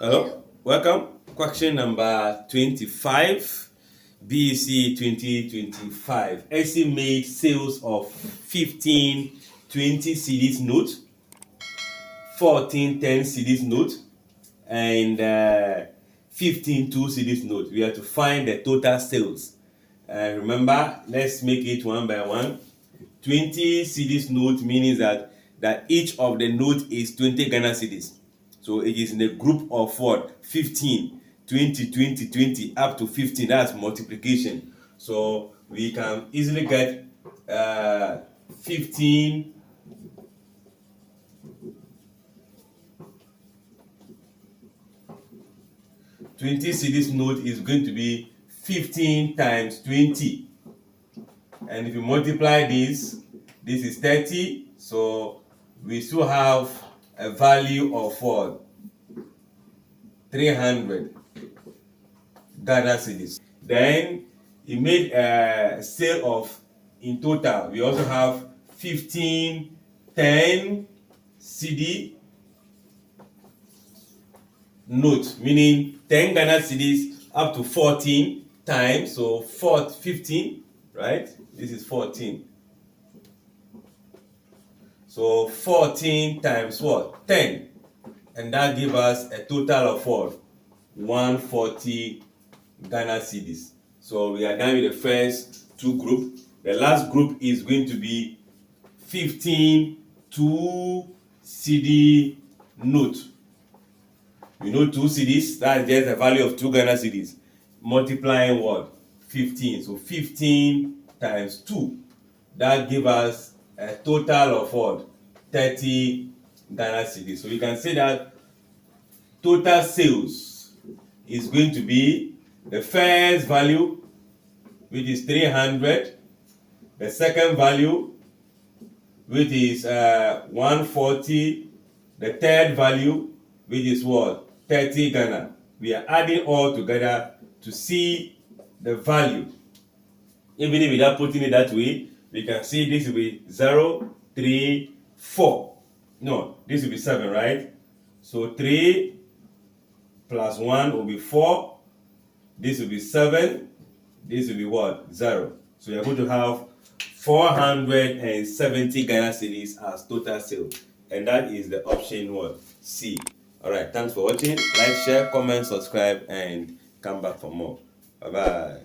Hello, welcome. Question number 25, BECE 2025. Estimate sales of 15 20 cedis note, 14 10 cedis note, and 15 2 cedis note. We have to find the total sales. Remember, let's make it one by one. 20 cedis note means that each of the note is 20 Ghana cedis. So it is in a group of what? 15, 20, 20, 20, up to 15. That's multiplication. So we can easily get 15 20 cedis note is going to be 15 times 20. And if you multiply this is 30. So we still have a value of what? 300 Ghana cedis. Then he made a sale of, in total, we also have 15 10 cedi note, meaning 10 Ghana cedis up to 14 times, so 15, right? This is 14. So 14 times what? 10. And that gives us a total of what? 140 Ghana cedis. So we are done with the first two groups. The last group is going to be 15 2 cedi note. You know 2 cedis, that's just the value of 2 Ghana cedis. Multiplying what? 15. So 15 times 2. That gives us a total of what? 30 Ghana cedis. So you can say that total sales is going to be the first value, which is 300, the second value, which is 140, the third value, which is what? 30 Ghana. We are adding all together to see the value. Even if without putting it that way, we can see this will be 0, 3, 4. No, this will be 7, right? So 3 plus 1 will be 4. This will be 7. This will be what? 0. So you're going to have 470 Ghana cedis as total sale. And that is the option what? C. Alright, thanks for watching. Like, share, comment, subscribe, and come back for more. Bye bye.